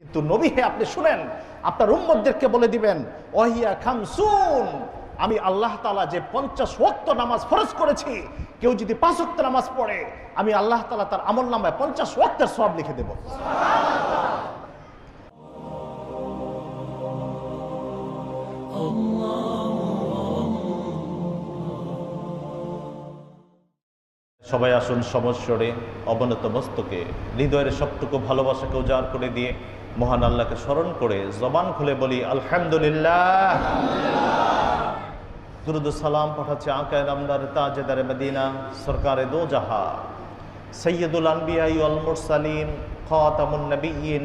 কিন্তু নবী হে, আপনি শুনেন, আপনার উম্মতদেরকে বলে দিবেন ওয়াহিয়া খামসুন, আমি আল্লাহ তাআলা যে 50 ওয়াক্ত নামাজ ফরজ করেছি, কেউ যদি 5 ওয়াক্ত নামাজ পড়ে আমি আল্লাহ তাআলা তার আমলনামায় 50 ওয়াক্তের সওয়াব লিখে দেব। সবাই আসুন সমস্বরে, অবনত মস্তকে, হৃদয়ের সবটুকু ভালোবাসাকে উজাড় করে দিয়ে মহান আল্লাহকে স্মরণ করে জবান খুলে বলি আলহামদুলিল্লাহ। দুরুদ সালাম পাঠাচ্ছে আকায়ে নামদার তাজেদারে মদিনা সরকারে দো জাহা সৈয়দুল আনবিয়া ওয়াল মুরসালিন খাতামুন নবিয়্যিন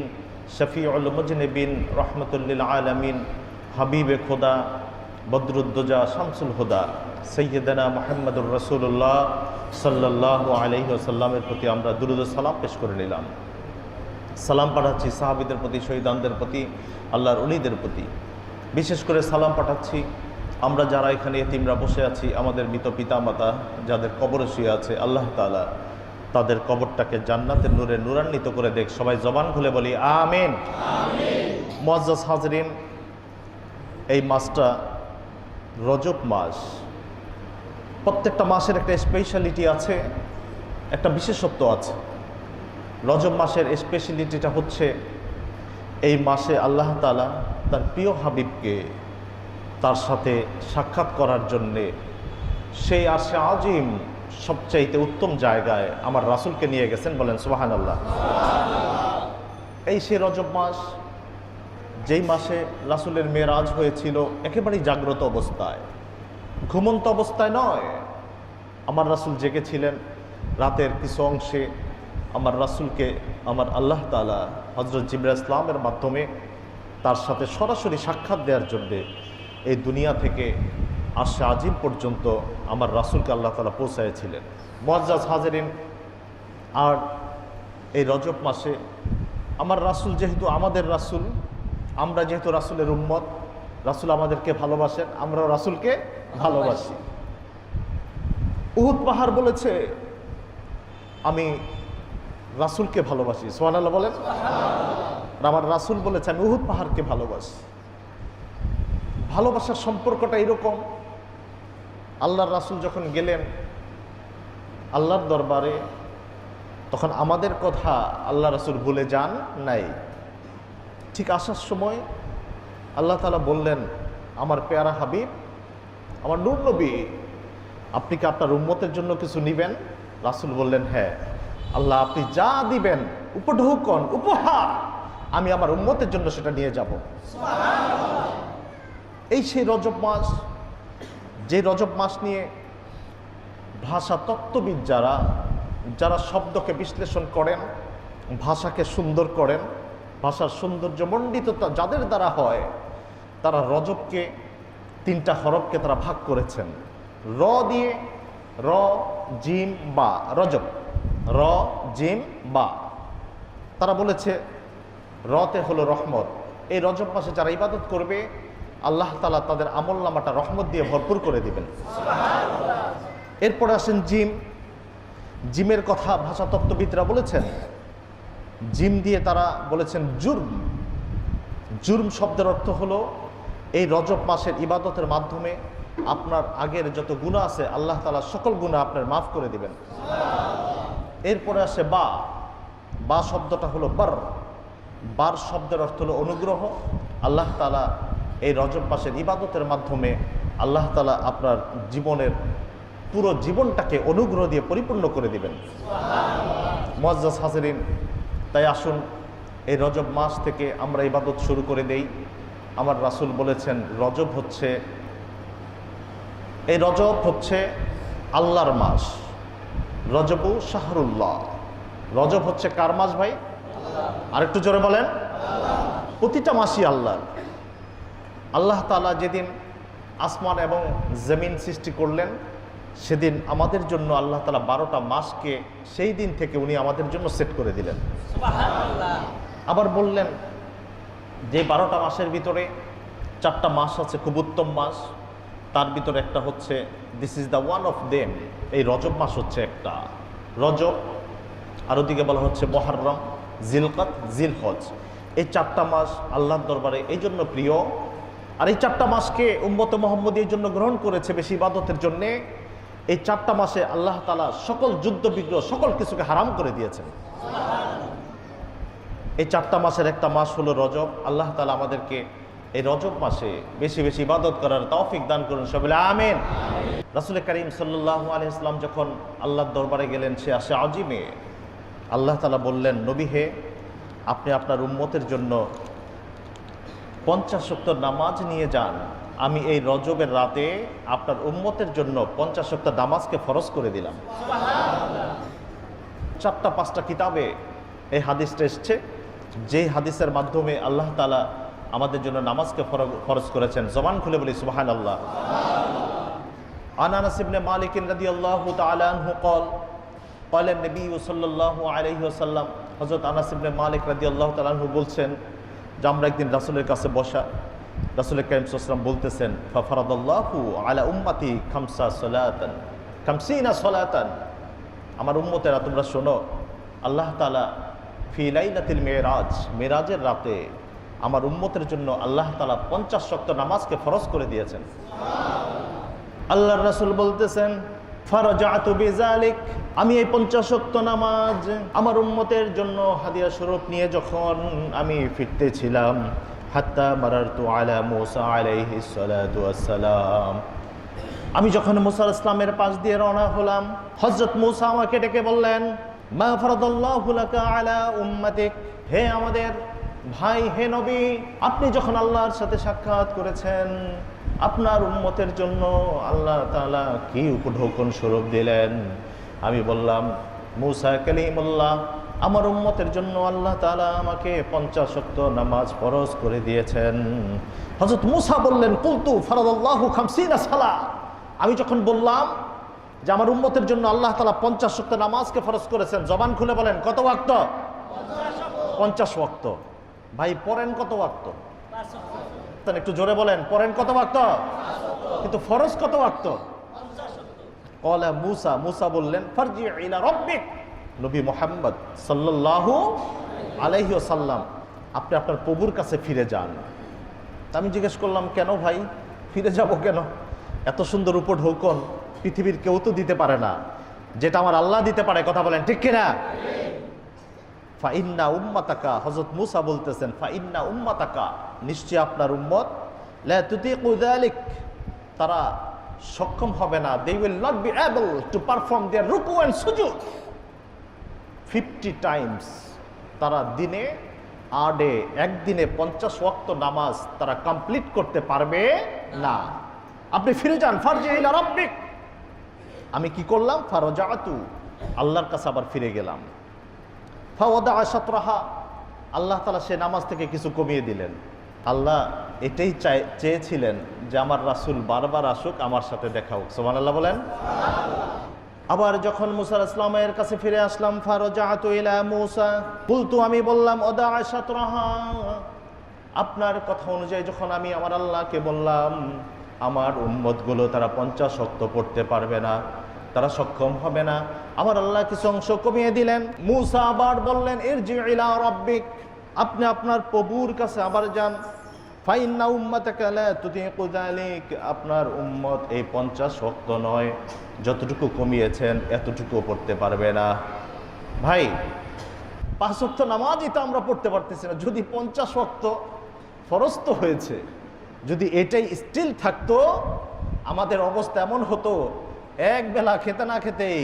শফিউল মুজনিবিন রাহমাতুল লিল আলামিন হাবিবে খোদা বদরুদ্দোজা শামসুল হুদা সৈয়দনা মুহাম্মদুর রাসূলুল্লাহ সাল্লাল্লাহু আলাইহি ওয়াসাল্লামের প্রতি আমরা দুরুদ সালাম পেশ করে নিলাম। সালাম পাঠাচ্ছি সাহাবীদের প্রতি, শহীদানদের প্রতি, আল্লাহর ওলিদের প্রতি। বিশেষ করে সালাম পাঠাচ্ছি আমরা যারা এখানে এতিমরা বসে আছি, আমাদের মৃত পিতামাতা যাদের কবরে শুয়ে আছে, আল্লাহ তাআলা তাদের কবরটাকে জান্নাতের নূরে নূরান্বিত করে দেখ। সবাই জবান খুলে বলি আমিন। মুআজ্জাজ হাজরিন, এই মাসটা রজব মাস। প্রত্যেকটা মাসের একটা স্পেশালিটি আছে, একটা বিশেষত্ব আছে। রজব মাসের স্পেশালিটিটা হচ্ছে এই মাসে আল্লাহ তাআলা তার প্রিয় হাবিবকে তার সাথে সাক্ষাৎ করার জন্যে সেই আরশে আজিম সবচাইতে উত্তম জায়গায় আমার রাসূলকে নিয়ে গেছেন। বলেন সুবহানাল্লাহ। এই সে রজব মাস, যেই মাসে রাসূলের মেরাজ হয়েছিল একেবারেই জাগ্রত অবস্থায়, ঘুমন্ত অবস্থায় নয়। আমার রাসূল জেগেছিলেন। রাতের কিছু অংশে আমার রাসূলকে আমার আল্লাহ তাআলা হযরত জিবরাইল ইসলামের মাধ্যমে তার সাথে সরাসরি সাক্ষাৎ দেওয়ার জন্যে এই দুনিয়া থেকে আরশে আজিম পর্যন্ত আমার রাসূলকে আল্লাহ তাআলা পৌঁছাইছিলেন। মুআজ্জাজ হাজরিন, আর এই রজব মাসে আমার রাসূল যেহেতু আমাদের রাসূল, আমরা যেহেতু রাসূলের উম্মত, রাসূল আমাদেরকে ভালোবাসেন, আমরাও রাসূলকে ভালোবাসি। উহুদ পাহাড় বলেছে আমি রাসূলকে ভালোবাসি। সুবহানাল্লাহ বলেন। আর আমার রাসূল বলেছে আমি উহুদ পাহাড়কে ভালোবাসি। ভালোবাসার সম্পর্কটা এরকম, আল্লাহর রাসূল যখন গেলেন আল্লাহর দরবারে, তখন আমাদের কথা আল্লাহ রাসূল ভুলে যান নাই। ঠিক আসার সময় আল্লাহ তাআলা বললেন, আমার পেয়ারা হাবিব, আমার নূর নবী, আপনি কি আপনার উম্মতের জন্য কিছু নিবেন? রাসূল বললেন, হ্যাঁ আল্লাহ, আপনি যা দিবেন উপঢৌকন উপহার আমি আমার উম্মতের জন্য সেটা নিয়ে যাব। এই সেই রজব মাস, যে রজব মাস নিয়ে ভাষা তত্ত্ববিদ যারা যারা শব্দকে বিশ্লেষণ করেন, ভাষাকে সুন্দর করেন, ভাষার সৌন্দর্যমণ্ডিততা যাদের দ্বারা হয়, তারা রজবকে 3টা হরফকে তারা ভাগ করেছেন। র দিয়ে, র জিম বা, রজব, র জিম বা। তারা বলেছে রতে হলো রহমত। এই রজব মাসে যারা ইবাদত করবে আল্লাহ তাআলা তাদের আমলনামাটা রহমত দিয়ে ভরপুর করে দিবেন। এরপরে আসেন জিম। জিমের কথা ভাষা তত্ত্ববিদরা বলেছেন, জিম দিয়ে তারা বলেছেন জুরম। জুরম শব্দের অর্থ হলো এই রজব মাসের ইবাদতের মাধ্যমে আপনার আগের যত গুনাহ আছে আল্লাহ তাআলা সকল গুনাহ আপনার মাফ করে দিবেন। এরপরে আসে বা। বা শব্দটা হলো বার। বার শব্দের অর্থ হলো অনুগ্রহ। আল্লাহ তাআলা এই রজব মাসের ইবাদতের মাধ্যমে আল্লাহ তাআলা আপনার জীবনের পুরো জীবনটাকে অনুগ্রহ দিয়ে পরিপূর্ণ করে দিবেন। মুআজ্জাজ হাজরিন, তাই আসুন এই রজব মাস থেকে আমরা ইবাদত শুরু করে দেই। আমার রাসূল বলেছেন রজব হচ্ছে, এই রজব হচ্ছে আল্লাহর মাস। রজবু শাহরুল্লাহ। রজব হচ্ছে কার মাস ভাই? আরেকটু জোরে বলেন। প্রতিটা মাসই আল্লাহর। আল্লাহ তাআলা যেদিন আসমান এবং জমিন সৃষ্টি করলেন, সেদিন আমাদের জন্য আল্লাহ তাআলা 12টা মাসকে সেই দিন থেকে উনি আমাদের জন্য সেট করে দিলেন। আবার বললেন যে 12টা মাসের ভিতরে 4টা মাস আছে খুব উত্তম মাস, তার ভিতরে একটা হচ্ছে this is the one of them, এই রজব মাস হচ্ছে একটা। রজব, আর ওদিকে বলা হচ্ছে মুহররম, জিলকাত, জিলহজ। এই 4টা মাস আল্লাহর দরবারে এই জন্য প্রিয়, আর এই 4টা মাসকে উম্মতে মুহাম্মদী এই জন্য গ্রহণ করেছে বেশি ইবাদতের জন্যে। এই 4টা মাসে আল্লাহ তাআলা সকল যুদ্ধ বিগ্রহ সকল কিছুকে হারাম করে দিয়েছেন। এই 4টা মাসের একটা মাস হলো রজব। আল্লাহ তাআলা আমাদেরকে এই রজব মাসে বেশি বেশি ইবাদত করার তৌফিক দান করুন, সবাই আমিন। রাসূল করিম সাল্লাল্লাহু আলাইহি ওয়াসাল্লাম যখন আল্লাহর দরবারে গেলেন সে আসে আজিমে, আল্লাহ তাআলা বললেন, নবী হে, আপনি আপনার উম্মতের জন্য 50 ওয়াক্ত নামাজ নিয়ে যান। আমি এই রজবের রাতে আপনার উম্মতের জন্য 50 ওয়াক্ত নামাজকে ফরজ করে দিলাম। সুবহানাল্লাহ। 4টা-5টা কিতাবে এই হাদিসটা এসছে, যে হাদিসের মাধ্যমে আল্লাহ তাআলা আমাদের জন্য নামাজকে ফরজ করেছেন। জবান খুলে বলি সুবহানাল্লাহ। আনাস ইবনে মালিক রাদিয়াল্লাহু তাআলা আনহু قال قال النبي صلى الله عليه وسلم, হযরত আনাস ইবনে মালিক রাদিয়াল্লাহু তাআলা আনহু বলছেন যে আমরা একদিন রাসূলের কাছে বসা, রাসূল করিম সাল্লাল্লাহু আলাইহি ওয়াসাল্লাম বলতেছেন, ফাফারাদাল্লাহু আলা উম্মতি খামসা সালাতান খামসিনা সালাতান, আমার উম্মতেরা তোমরা শোনো, আল্লাহ তাআলা ফি লাইলাতিল মিরাজ, মিরাজের রাতে আমার উম্মতের জন্য আল্লাহ তাআলা 50 ওয়াক্ত নামাজকে ফরজ করে দিয়েছেন। আল্লাহর রাসূল বলতেছেন, ফারাজাতু বিযালিক, আমি এই 50 ওয়াক্ত নামাজ আমার উম্মতের জন্য হাদিয়া স্বরূপ নিয়ে যখন আমি ফিরতেছিলাম, হাত্তা মারারতু আলা মূসা আলাইহিস সালাতু ওয়াস সালাম, আমি যখন মূসা আলাইহিস সালামের পাশ দিয়ে রওনা হলাম, হযরত মূসা আমাকে ডেকে বললেন, মা ফারাদাল্লাহু লাকা আলা উম্মাতিক, হে আমাদের ভাই, হে নবী, আপনি যখন আল্লাহর সাথে সাক্ষাৎ করেছেন, আপনার উম্মতের জন্য আল্লাহ তাআলা কি উপঢৌকন স্বরূপ দিলেন? আমি বললাম, মূসা কালিমুল্লাহ, আমার উম্মতের জন্য আল্লাহ তাআলা আমাকে 50 ওয়াক্ত নামাজ ফরজ করে দিয়েছেন। হযরত মূসা বললেন, কুলতু ফারাদাল্লাহু খামসিনা সালাহ, আমি যখন বললাম যে আমার উম্মতের জন্য আল্লাহ তাআলা 50 ওয়াক্ত নামাজকে ফরজ করেছেন, জবান খুলে বলেন কত ওয়াক্ত? 50 ওয়াক্ত। ভাই পড়েন কত ওয়াক্ত? 5 ওয়াক্ত। একটু জোরে বলেন, পড়েন কত ওয়াক্ত? 5 ওয়াক্ত। কিন্তু ফরজ কত ওয়াক্ত? 50 ওয়াক্ত। ক্বালা মূসা, মূসা বললেন, ফারজি ইলা রাব্বিক, নবী মুহাম্মদ সাল্লাল্লাহু আলাইহি ওয়াসাল্লাম, আপনি আপনার প্রভুর কাছে ফিরে যান। তা আমি জিজ্ঞেস করলাম, কেন ভাই ফিরে যাব কেন? এত সুন্দর উপঢৌকন পৃথিবীর কেউ তো দিতে পারে না, যেটা আমার আল্লাহ দিতে পারে, কথা বলেন ঠিক কিনা? ফাইন্না উম্মাতাকা, হযরত মূসা বলতেছেন, ফাইন্না উম্মাতাকা, নিশ্চয় আপনার উম্মত, লা তুতিকু যালিক, তারা সক্ষম হবে না, they will not be able to perform their রুকু and সুজুদ 50 times, তারা দিনে আডে একদিনে 50 ওয়াক্ত নামাজ তারা কমপ্লিট করতে পারবে না। আপনি ফিরে যান, ফারজি ইলা রাব্বিক। আমি কি করলাম? ফারাজাতু, আল্লাহর কাছে আবার ফিরে গেলাম। ফাওয়াদা শাতরাহা, আল্লাহ তাআলা সে নামাজ থেকে কিছু কমিয়ে দিলেন। আল্লাহ এটাই চেয়েছিলেন যে আমার রাসূল বারবার আসুক, আমার সাথে দেখা হোক। সুবহানাল্লাহ বলেন। আবার যখন মূসা আলাইহিস সালামের কাছে ফিরে আসলাম, ফারাজাতু ইলা মূসা, কুলতু, আমি বললাম, ওদা শাতরাহা, আপনার কথা অনুযায়ী যখন আমি আমার আল্লাহকে বললাম আমার উম্মতগুলো তারা 50 ওয়াক্ত পড়তে পারবে না, তারা সক্ষম হবে না, আমার আল্লাহ কিছু অংশ কমিয়ে দিলেন। মূসা আবার বললেন, ইরজি ইলা রাব্বিক, আপনি আপনার প্রভুর কাছে আবার যান। ফাইন্না উম্মাতাকা লা তুতিকু যালিক, আপনার উম্মত এই 50 ওয়াক্ত নয়, যতটুকু কমিয়েছেন এতটুকু পড়তে পারবে না। ভাই 5 ওয়াক্ত নামাজই তো আমরা পড়তে পারতেছি না, যদি 50 ওয়াক্ত ফরজ তো হয়েছে, যদি এটাই স্টিল থাকতো, আমাদের অবস্থা এমন হতো, এক বেলা খেতে না খেতেই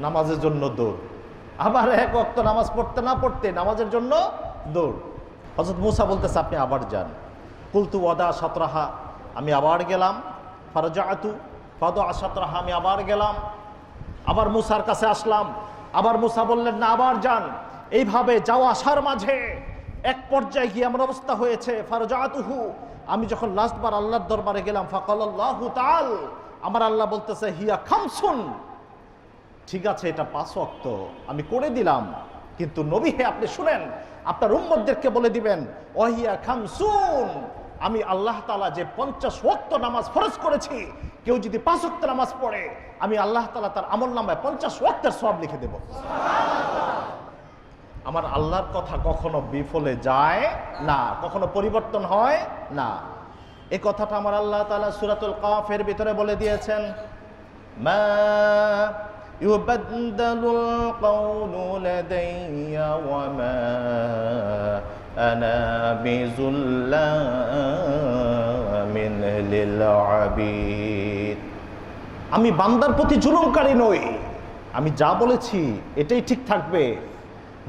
নামাজের জন্য দৌড়, আবার 1 ওয়াক্ত নামাজ পড়তে না পড়তে নামাজের জন্য দৌড়। হযরত মূসা বলতেছে, আপনি আবার যান। কুলতু ওয়াদা শাতরাহা, আমি আবার গেলাম। ফারাজাতু ফাদা শাতরাহা, আমি আবার গেলাম। আবার মূসার কাছে আসলাম, আবার মূসা বললেন, না আবার যান। এইভাবে যাওয়া আসার মাঝে এক পর্যায়ে গিয়ে আমার অবস্থা হয়েছে, ফারাজাতুহু, আমি যখন লাস্টবার আল্লাহর দরবারে গেলাম, ফাকালাল্লাহু তাআলা, আমার আল্লাহ বলতেছে, হিয়া খামসুন, ঠিক আছে এটা 5 ওয়াক্ত আমি করে দিলাম, কিন্তু নবী হে আপনি শুনেন, আপনার উম্মতদেরকে বলে দিবেন, ওয়াহিয়া খামসুন, আমি আল্লাহ তাআলা যে 50 ওয়াক্ত নামাজ ফরজ করেছি, কেউ যদি 5 ওয়াক্ত নামাজ পড়ে, আমি আল্লাহ তাআলা তার আমলনামায় 50 ওয়াক্তের সওয়াব লিখে দেব। আমার আল্লাহর কথা কখনো বিফলে যায় না, কখনো পরিবর্তন হয় না। এই কথাটা আমার আল্লাহ তাআলা সূরাতুল কাফের ভিতরে বলে দিয়েছেন, মা ইউবাদদালুল কাউলু লাদাইয়া ওয়া মা আনা বিযুল্লামিন লিল আবিদ। আমি বান্দার প্রতি জুলুমকারী নই, আমি যা বলেছি এটাই ঠিক থাকবে।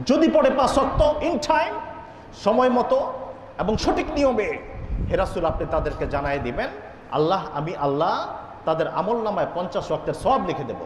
যদি পড়ে 5 ওয়াক্ত ইন টাইম, সময় মতো এবং সঠিক নিয়মে, হে রাসূল আপনি তাদেরকে জানাই দিবেন, আমি আল্লাহ তাদের আমল নামায় 50 ওয়াক্তের সওয়াব লিখে দেব।